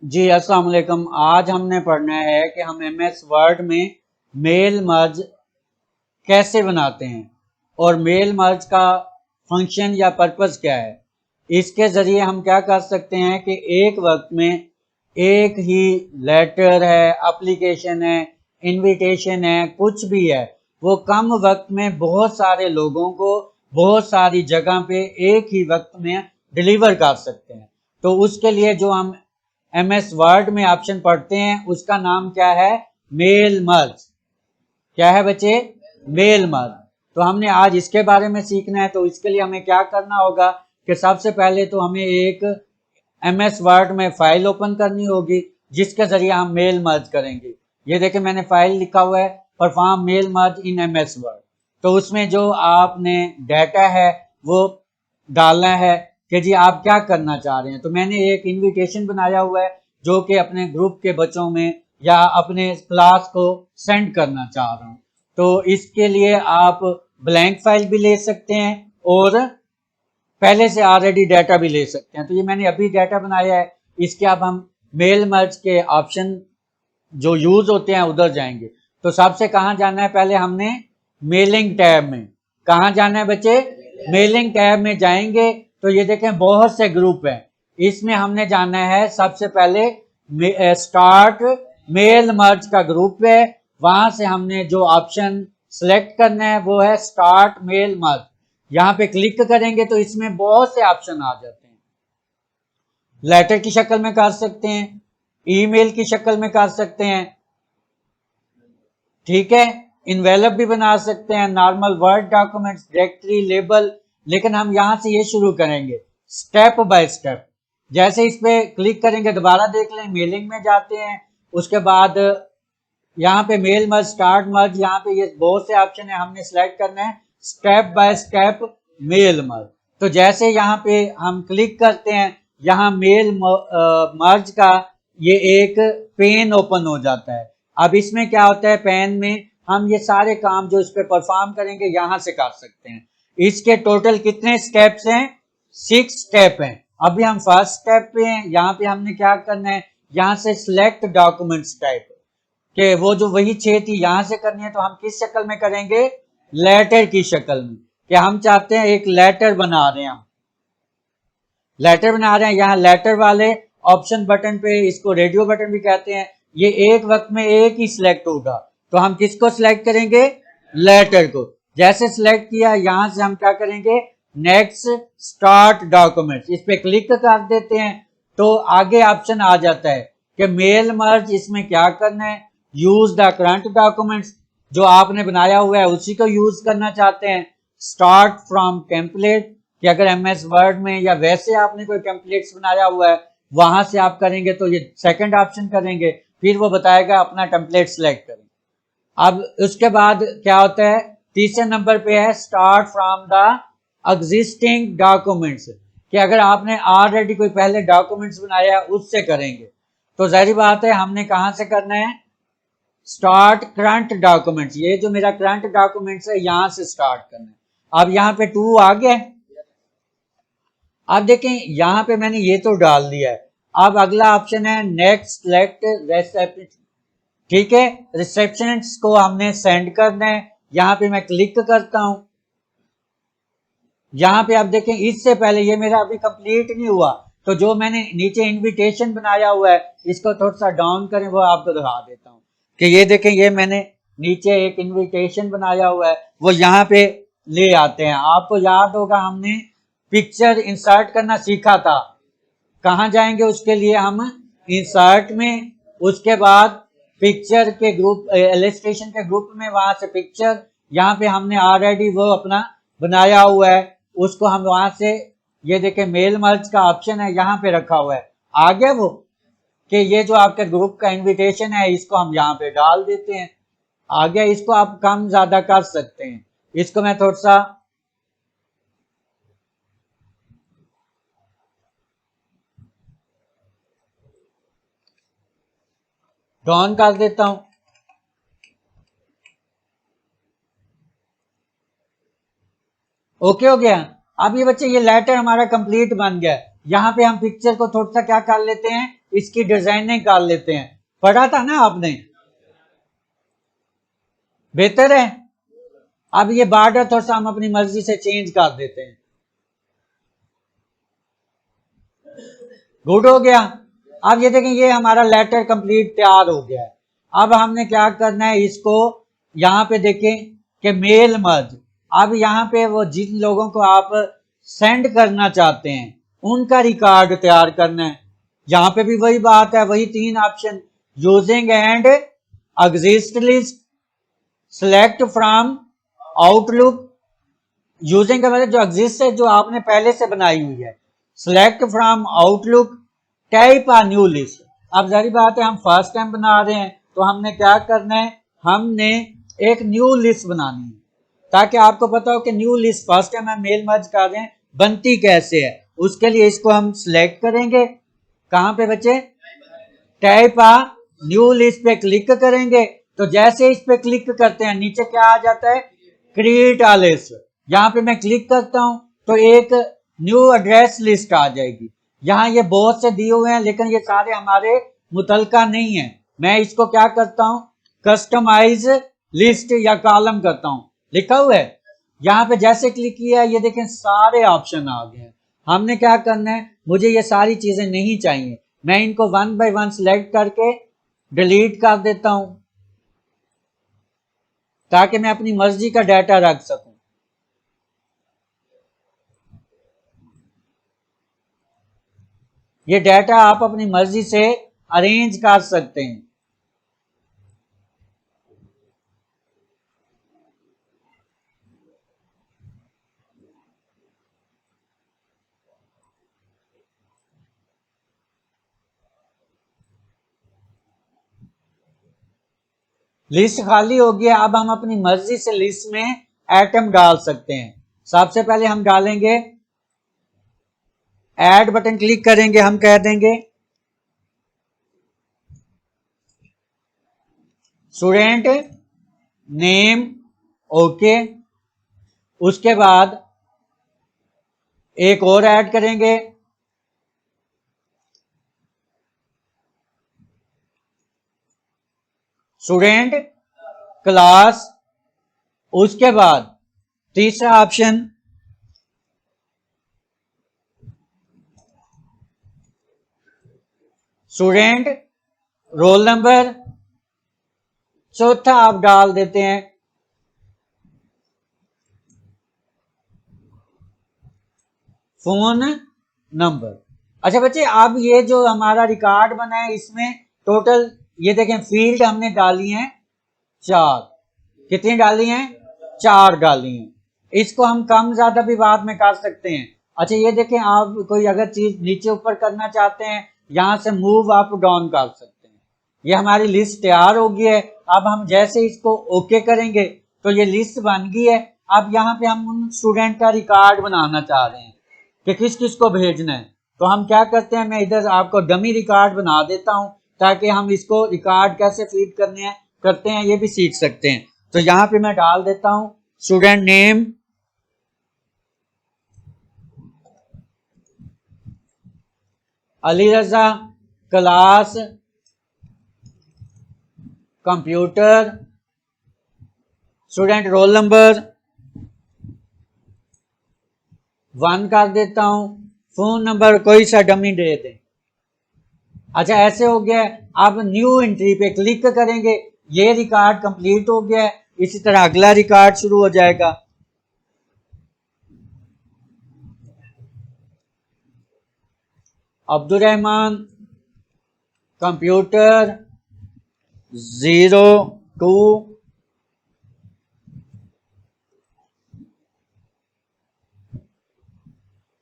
जी अस्सलाम वालेकुम। आज हमने पढ़ना है कि हम एमएस वर्ड में मेल मर्ज कैसे बनाते हैं और मेल मर्ज का फंक्शन या पर्पस क्या है। इसके ज़रिए हम क्या कर सकते हैं कि एक वक्त में एक ही लेटर है, एप्लीकेशन है, इनविटेशन है, कुछ भी है, वो कम वक्त में बहुत सारे लोगों को बहुत सारी जगह पे एक ही वक्त में डिलीवर कर सकते हैं। तो उसके लिए जो हम एमएस वर्ड में ऑप्शन पढ़ते हैं उसका नाम क्या है? Mail merge. क्या है बच्चे? Mail merge. तो हमने आज इसके बारे में सीखना है। तो इसके लिए हमें क्या करना होगा कि सबसे पहले तो हमें एक एमएस वर्ड में फाइल ओपन करनी होगी जिसके जरिए हम मेल मर्ज करेंगे। ये देखें मैंने फाइल लिखा हुआ है perform mail merge in MS Word. तो उसमें जो आपने डाटा है वो डालना है कि जी आप क्या करना चाह रहे हैं। तो मैंने एक इनविटेशन बनाया हुआ है जो कि अपने ग्रुप के बच्चों में या अपने क्लास को सेंड करना चाह रहा हूँ। तो इसके लिए आप ब्लैंक फाइल भी ले सकते हैं और पहले से ऑलरेडी डाटा भी ले सकते हैं। तो ये मैंने अभी डाटा बनाया है। इसके अब हम मेल मर्ज के ऑप्शन जो यूज होते हैं उधर जाएंगे। तो सबसे कहाँ जाना है? पहले हमने मेलिंग टैब में। कहाँ जाना है बच्चे? मेलिंग टैब में जाएंगे तो ये देखें बहुत से ग्रुप हैं। इसमें हमने जाना है सबसे पहले स्टार्ट मेल मर्ज का ग्रुप है। वहां से हमने जो ऑप्शन सेलेक्ट करना है वो है स्टार्ट मेल मर्ज। यहाँ पे क्लिक करेंगे तो इसमें बहुत से ऑप्शन आ जाते हैं। लेटर की शक्ल में कर सकते हैं, ईमेल की शक्ल में कर सकते हैं, ठीक है, इन्वेलप भी बना सकते हैं, normal word documents, directory, label. लेकिन हम यहां से ये शुरू करेंगे स्टेप बाय स्टेप। जैसे इस पे क्लिक करेंगे दोबारा देख लें, मेलिंग में जाते हैं। उसके बाद यहाँ पे मेल मर्ज, स्टार्ट मर्ज, यहाँ पे ये बहुत से ऑप्शन है, हमने सेलेक्ट करना है step by step mail merge. तो जैसे यहाँ पे हम क्लिक करते हैं यहाँ मेल मर्ज का ये एक पेन ओपन हो जाता है। अब इसमें क्या होता है, पेन में हम ये सारे काम जो इस पे परफॉर्म करेंगे यहाँ से कर सकते हैं। इसके टोटल कितने स्टेप्स हैं? 6 स्टेप हैं। अभी हम फर्स्ट स्टेप पे हैं। यहाँ पे हमने क्या करना है, यहाँ से सिलेक्ट डॉक्यूमेंट्स टाइप कि वो जो वही 6 थी यहाँ से करनी है। तो हम किस शक्ल में करेंगे? लेटर की शक्ल में। कि हम चाहते हैं एक लेटर बना रहे हैं, हम लेटर बना रहे हैं। यहाँ लेटर वाले ऑप्शन बटन पे, इसको रेडियो बटन भी कहते हैं, ये एक वक्त में एक ही सिलेक्ट होगा। तो हम किसको सिलेक्ट करेंगे? लेटर को। जैसे सिलेक्ट किया यहाँ से हम क्या करेंगे? नेक्स्ट स्टार्ट डॉक्यूमेंट, इस पे क्लिक कर देते हैं। तो आगे ऑप्शन आ जाता है कि मेल मर्ज, इसमें क्या करना है? यूज द करंट डॉक्यूमेंट्स, जो आपने बनाया हुआ है उसी को यूज करना चाहते हैं। स्टार्ट फ्रॉम टेम्पलेट, कि अगर एमएस वर्ड में या वैसे आपने कोई टेम्पलेट्स बनाया हुआ है वहां से आप करेंगे तो ये सेकंड ऑप्शन करेंगे, फिर वो बताएगा अपना टेम्पलेट सेलेक्ट करें। अब उसके बाद क्या होता है, तीसरे नंबर पे है start from the existing documents, कि अगर आपने ऑलरेडी कोई पहले डॉक्यूमेंट्स बनाया उससे करेंगे। तो जाहिर बात है हमने कहाँ से करना है? स्टार्ट करंट डॉक्यूमेंट्स, ये जो मेरा करंट डॉक्यूमेंट्स है यहाँ से स्टार्ट करना है। अब यहाँ पे 2 आ गया। अब देखें यहाँ पे मैंने ये तो डाल दिया है। अब अगला ऑप्शन है नेक्स्ट सेलेक्ट रेसिप्ट, ठीक है, रिसेप्शनिस्ट को हमने सेंड करना है। यहाँ पे मैं क्लिक करता हूं। यहाँ पे आप देखें इससे पहले ये मेरा अभी कंप्लीट नहीं हुआ, तो जो मैंने नीचे इनविटेशन बनाया हुआ है इसको थोड़ा सा डाउन करें, वो आपको दिखा देता हूँ कि ये देखें ये मैंने नीचे एक इनविटेशन बनाया हुआ है, वो यहाँ पे ले आते हैं। आपको याद होगा हमने पिक्चर इंसर्ट करना सीखा था। कहाँ जाएंगे उसके लिए? हम इंसर्ट में, उसके बाद पिक्चर के ग्रुप, इलस्ट्रेशन के ग्रुप में, वहां से पिक्चर, यहाँ पे हमने ऑलरेडी वो अपना बनाया हुआ है, उसको हम वहां से, ये देखें मेल मर्ज का ऑप्शन है यहाँ पे रखा हुआ है। आ गया वो कि ये जो आपके ग्रुप का इनविटेशन है इसको हम यहाँ पे डाल देते हैं। आ गया। इसको आप कम ज्यादा कर सकते हैं। इसको मैं थोड़ा सा डाउन कर देता हूं। ओके हो गया। अब ये बच्चे ये लेटर हमारा कंप्लीट बन गया। यहाँ पे हम पिक्चर को थोड़ा सा क्या कर लेते हैं, इसकी डिजाइनिंग कर लेते हैं। पढ़ा था ना आपने, बेहतर है। अब ये बॉर्डर थोड़ा सा हम अपनी मर्जी से चेंज कर देते हैं। गुड हो गया। अब ये देखें, ये हमारा लेटर कंप्लीट तैयार हो गया है। अब हमने क्या करना है, इसको यहाँ पे देखें कि मेल मर्ज। अब यहाँ पे वो जिन लोगों को आप सेंड करना चाहते हैं उनका रिकॉर्ड तैयार करना है। यहाँ पे भी वही बात है, वही तीन option, using and exist list, select from outlook. Using का मतलब जो एग्जिस्ट है, जो आपने पहले से बनाई हुई है। Select from Outlook, type a new list. अब जारी बात है, हम फर्स्ट टाइम बना रहे हैं तो हमने क्या करना है, हमने एक न्यू लिस्ट बनानी है, ताकि आपको पता हो कि न्यू लिस्ट फर्स्ट टाइम हम मेल मर्ज कर रहे हैं, बनती कैसे है। उसके लिए इसको हम सिलेक्ट करेंगे, कहां पे बच्चे, टाइप आ न्यू लिस्ट पे क्लिक करेंगे। तो जैसे इस पे क्लिक करते हैं नीचे क्या आ जाता है, क्रिएट आ लिस्ट। यहाँ पे मैं क्लिक करता हूं तो एक न्यू एड्रेस लिस्ट आ जाएगी। यहाँ ये बहुत से दिए हुए हैं लेकिन ये सारे हमारे मुतलका नहीं है। मैं इसको क्या करता हूं, कस्टमाइज लिस्ट या कॉलम करता हूं, लिखा हुआ है। यहाँ पे जैसे क्लिक किया ये देखें सारे ऑप्शन आ गए हैं। हमने क्या करना है, मुझे ये सारी चीजें नहीं चाहिए, मैं इनको वन बाय वन सिलेक्ट करके डिलीट कर देता हूं, ताकि मैं अपनी मर्जी का डाटा रख सकूं। ये डाटा आप अपनी मर्जी से अरेंज कर सकते हैं। लिस्ट खाली हो गया। अब हम अपनी मर्जी से लिस्ट में एटम डाल सकते हैं। सबसे पहले हम डालेंगे, ऐड बटन क्लिक करेंगे, हम कह देंगे स्टूडेंट नेम, ओके। उसके बाद एक और ऐड करेंगे, स्टूडेंट क्लास। उसके बाद तीसरा ऑप्शन, स्टूडेंट रोल नंबर। चौथा आप डाल देते हैं फोन नंबर। अच्छा बच्चे, अब ये जो हमारा रिकॉर्ड बना है इसमें टोटल ये देखें फील्ड हमने डाली हैं 4। कितनी डाली हैं, 4 डाली हैं। इसको हम कम ज्यादा भी बाद में कर सकते हैं। अच्छा ये देखें, आप कोई अगर चीज नीचे ऊपर करना चाहते हैं, यहां से मूव अप डाउन कर सकते हैं। ये हमारी लिस्ट तैयार हो गई है। अब हम जैसे इसको ओके करेंगे तो ये लिस्ट बन गई है। अब यहाँ पे हम उन स्टूडेंट का रिकॉर्ड बनाना चाह रहे हैं कि किस किस को भेजना है। तो हम क्या करते हैं, मैं इधर आपको डमी रिकॉर्ड बना देता हूं, ताकि हम इसको रिकॉर्ड कैसे फीड करने हैं करते हैं ये भी सीख सकते हैं। तो यहाँ पे मैं डाल देता हूं student name, Ali Raza, class computer, student roll number 1 कर देता हूं, फोन नंबर कोई सा डमी दे दें। अच्छा ऐसे हो गया। अब न्यू एंट्री पे क्लिक करेंगे, ये रिकॉर्ड कंप्लीट हो गया है। इसी तरह अगला रिकॉर्ड शुरू हो जाएगा। अब्दुल रहमान कंप्यूटर 02।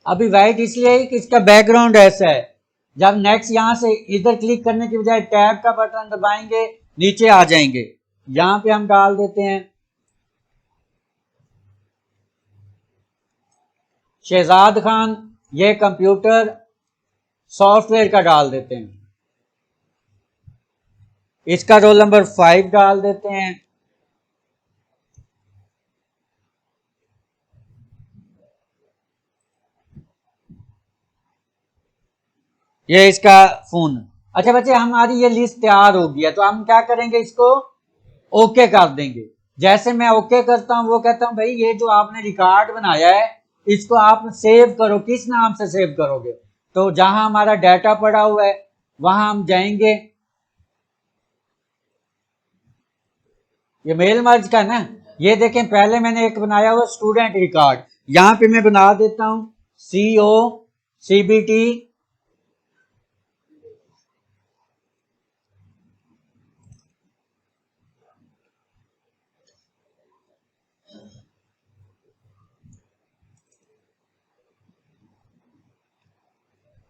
अभी वाइट इसलिए है कि इसका बैकग्राउंड ऐसा है। जब नेक्स्ट यहां से इधर क्लिक करने की बजाय टैब का बटन दबाएंगे नीचे आ जाएंगे। यहां पे हम डाल देते हैं शहजाद खान, ये कंप्यूटर सॉफ्टवेयर का डाल देते हैं। इसका रोल नंबर 5 डाल देते हैं। ये इसका फोन। अच्छा बच्चे, हमारी ये लिस्ट तैयार हो गया, तो हम क्या करेंगे, इसको ओके कर देंगे। जैसे मैं ओके करता हूँ, वो कहता हूँ भाई ये जो आपने रिकॉर्ड बनाया है इसको आप सेव करो, किस नाम से सेव करोगे? तो जहां हमारा डाटा पड़ा हुआ है वहां हम जाएंगे। ये मेल मर्ज का ना, ये देखें पहले मैंने एक बनाया हुआ स्टूडेंट रिकॉर्ड, यहां पे मैं बना देता हूं COCBT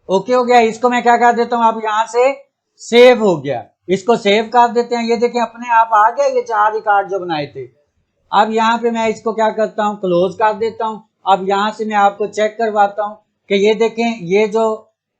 ओके हो गया। इसको मैं क्या कर देता हूं, अब यहां से सेव हो गया, इसको सेव कर देते हैं। ये देखें अपने आप आ गया ये 4 रिकॉर्ड जो बनाए थे। अब यहाँ पे मैं इसको क्या करता हूँ, क्लोज कर देता हूँ। अब यहाँ से मैं आपको चेक करवाता हूँ कि ये देखें, ये जो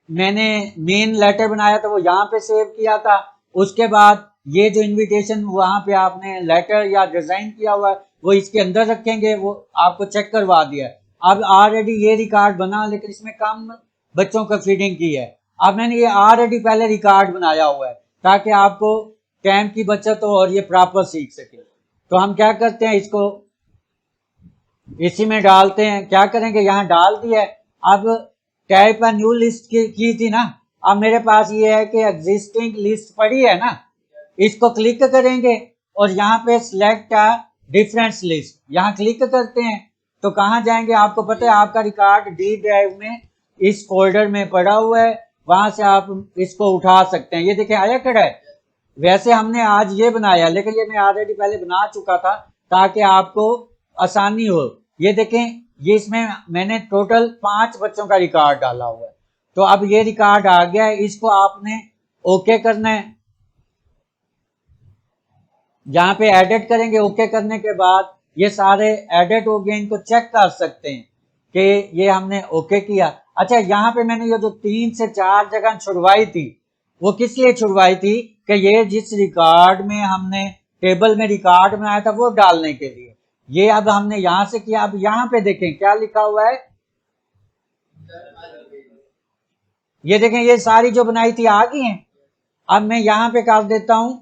मैंने मेन लेटर बनाया था वो यहाँ पे सेव किया था, उसके बाद ये जो इनविटेशन वहाँ पे आपने लेटर या डिजाइन किया हुआ है वो इसके अंदर रखेंगे, वो आपको चेक करवा दिया है। अब ऑलरेडी ये रिकॉर्ड बना, लेकिन इसमें कम बच्चों का फीडिंग की है। अब मैंने ये ऑलरेडी पहले रिकॉर्ड बनाया हुआ है ताकि आपको टाइम की बचत हो और ये प्रॉपर सीख सके। तो हम क्या करते हैं, इसको इसी में डालते हैं। क्या करेंगे, यहाँ डाल दिया है। अब टाइप अ न्यू लिस्ट की थी ना, अब मेरे पास ये है कि एग्जिस्टिंग लिस्ट पड़ी है ना, इसको क्लिक करेंगे और यहाँ पे सिलेक्ट अ डिफरेंस लिस्ट, यहाँ क्लिक करते हैं तो कहाँ जाएंगे, आपको पता है आपका रिकॉर्ड डी ड्राइव में इस फोल्डर में पड़ा हुआ है, वहां से आप इसको उठा सकते हैं। ये देखें आया खड़ा है। वैसे हमने आज ये बनाया, लेकिन ये मैं ऑलरेडी पहले बना चुका था ताकि आपको आसानी हो। ये देखें, ये इसमें मैंने टोटल 5 बच्चों का रिकॉर्ड डाला हुआ है। तो अब ये रिकॉर्ड आ गया है, इसको आपने ओके करना है। यहाँ पे एडिट करेंगे, ओके करने के बाद ये सारे एडिट हो गए, इनको चेक कर सकते हैं कि ये हमने ओके किया। अच्छा, यहाँ पे मैंने ये जो 3 से 4 जगह छुड़वाई थी वो किस लिए छुड़वाई थी कि ये जिस रिकॉर्ड में हमने टेबल में रिकॉर्ड बनाया था वो डालने के लिए। ये अब हमने यहां से किया। अब यहाँ पे देखें क्या लिखा हुआ है, ये देखें ये सारी जो बनाई थी आ गई हैं। अब मैं यहां पे कर देता हूं,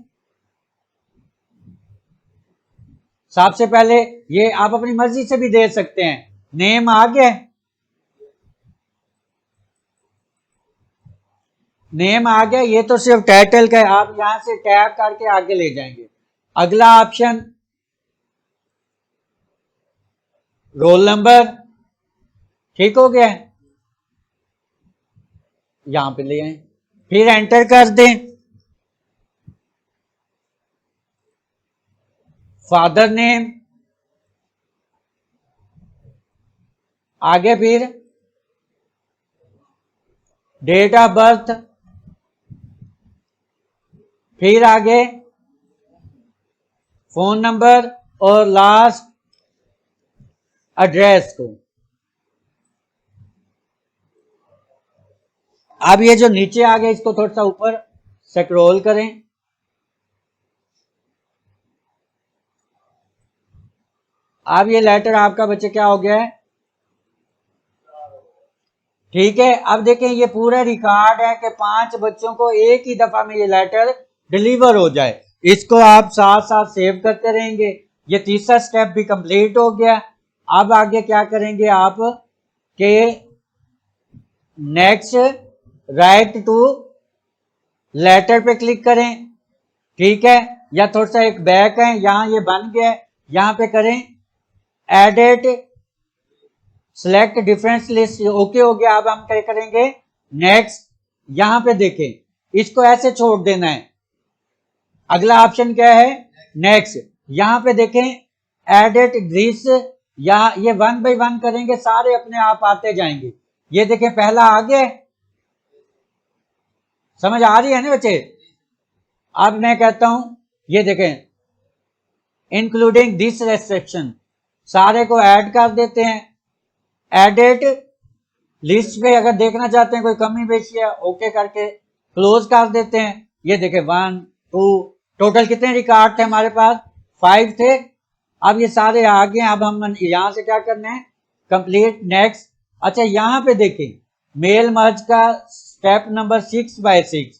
सबसे पहले ये आप अपनी मर्जी से भी दे सकते हैं, नेम आ गया, नेम आ गया, ये तो सिर्फ टाइटल का है। आप यहां से टैब करके आगे ले जाएंगे। अगला ऑप्शन रोल नंबर, ठीक हो गया, यहां पे ले आए, फिर एंटर कर दें। फादर नेम, आगे फिर डेट ऑफ बर्थ, फिर आगे फोन नंबर और लास्ट एड्रेस को। अब ये जो नीचे आ गया इसको थोड़ा सा ऊपर स्क्रॉल करें। अब ये लेटर आपका बच्चे क्या हो गया है, ठीक है। अब देखें ये पूरा रिकॉर्ड है कि 5 बच्चों को एक ही दफा में ये लेटर डिलीवर हो जाए। इसको आप साथ साथ सेव करते रहेंगे। ये तीसरा स्टेप भी कंप्लीट हो गया। अब आगे क्या करेंगे आप के नेक्स्ट राइट टू लेटर पे क्लिक करें, ठीक है। या थोड़ा सा एक बैक है, यहां ये बन गया है, यहां पे करें edit select difference list, okay हो गया। अब हम क्या करेंगे, नेक्स्ट, यहां पे देखें इसको ऐसे छोड़ देना है। अगला ऑप्शन क्या है, नेक्स्ट, यहां पे देखें एडिट दिस, या ये 1 बाय 1 करेंगे, सारे अपने आप आते जाएंगे। ये देखें पहला आ गया, समझ आ रही है ना बच्चे। अब मैं कहता हूं ये देखें इंक्लूडिंग दिस रेस्ट्रिक्शन, सारे को ऐड कर देते हैं। एडिट लिस्ट पे अगर देखना चाहते हैं कोई कमी बेशी है, ओके करके क्लोज कर देते हैं। ये देखें 1 2 टोटल कितने रिकॉर्ड थे हमारे पास, 5 थे। अब ये सारे आ गए। अब हम यहां से क्या करना है, कंप्लीट नेक्स्ट। अच्छा, यहां पे देखें मेल मर्ज का स्टेप नंबर 6 बाय 6,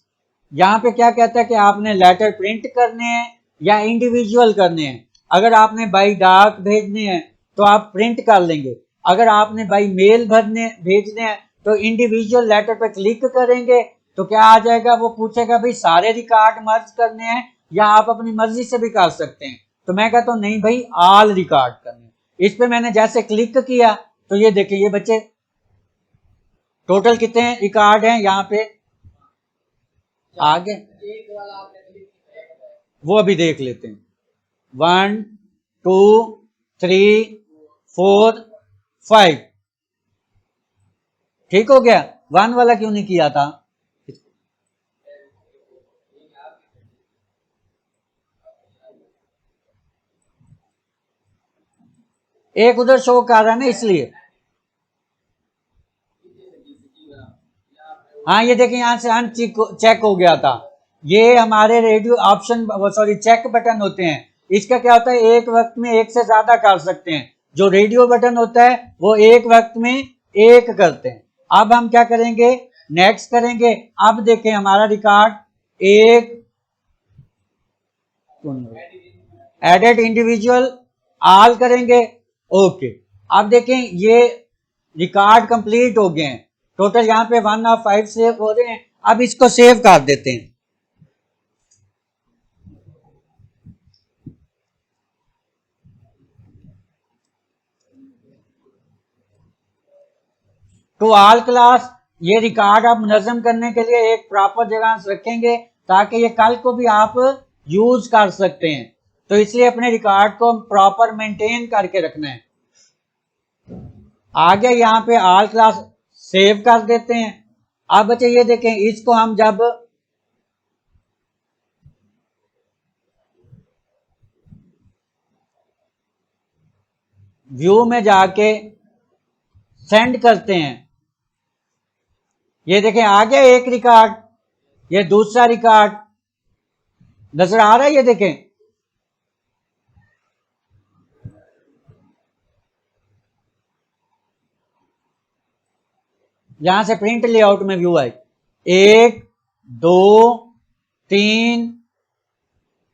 यहाँ पे क्या कहता है कि आपने लेटर प्रिंट करने हैं या इंडिविजुअल करने हैं। अगर आपने बाई डाक भेजने हैं तो आप प्रिंट कर लेंगे, अगर आपने बाई मेल भेजने हैं तो इंडिविजुअल लेटर पे क्लिक करेंगे तो क्या आ जाएगा, वो पूछेगा भाई सारे रिकॉर्ड मर्ज करने हैं या आप अपनी मर्जी से भी कर सकते हैं। तो मैं कहता हूँ नहीं भाई, ऑल रिकॉर्ड करने हैं। इस पे मैंने जैसे क्लिक किया तो ये देखिए ये बच्चे टोटल कितने रिकॉर्ड हैं यहाँ पे आगे, वो अभी देख लेते हैं। 1 2 3 4 5 ठीक हो गया। 1 वाला क्यों नहीं किया था? एक उधर शो कर रहा है ना, इसलिए। हाँ ये देखिए यहाँ से चेक हो गया था। ये हमारे radio option sorry check button होते हैं। इसका क्या होता है, एक वक्त में एक से ज्यादा कर सकते हैं। जो रेडियो बटन होता है वो एक वक्त में एक करते हैं। अब हम क्या करेंगे, नेक्स्ट करेंगे। अब देखें हमारा रिकॉर्ड एक एडिट इंडिविजुअल ऑल करेंगे। ओके, अब देखें ये रिकॉर्ड कंप्लीट हो गए हैं। टोटल यहाँ पे 1 और 5 सेव हो रहे हैं। अब इसको सेव कर देते हैं। टू ऑल क्लास, ये रिकॉर्ड आप मुनज़्ज़म करने के लिए एक प्रॉपर जगह रखेंगे ताकि ये कल को भी आप यूज कर सकते हैं। तो इसलिए अपने रिकॉर्ड को प्रॉपर मेंटेन करके रखना है। आगे यहाँ पे ऑल क्लास सेव कर देते हैं। अब बच्चे ये देखें, इसको हम जब व्यू में जाके सेंड करते हैं, ये देखें आ गया एक रिकॉर्ड, ये दूसरा रिकॉर्ड नजर आ रहा है। ये देखें यहां से प्रिंट लेआउट में व्यू आई 1 2 3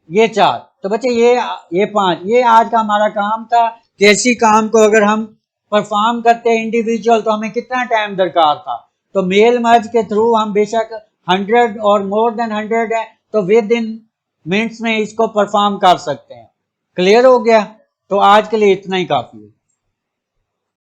ये 4। तो बच्चे ये 5, ये आज का हमारा काम था कि इसी काम को अगर हम परफॉर्म करते हैं इंडिविजुअल तो हमें कितना टाइम दरकार था। तो मेल मर्ज के थ्रू हम बेशक 100 और मोर देन 100 है तो विद इन मिनट्स में इसको परफॉर्म कर सकते हैं। क्लियर हो गया? तो आज के लिए इतना ही काफी है।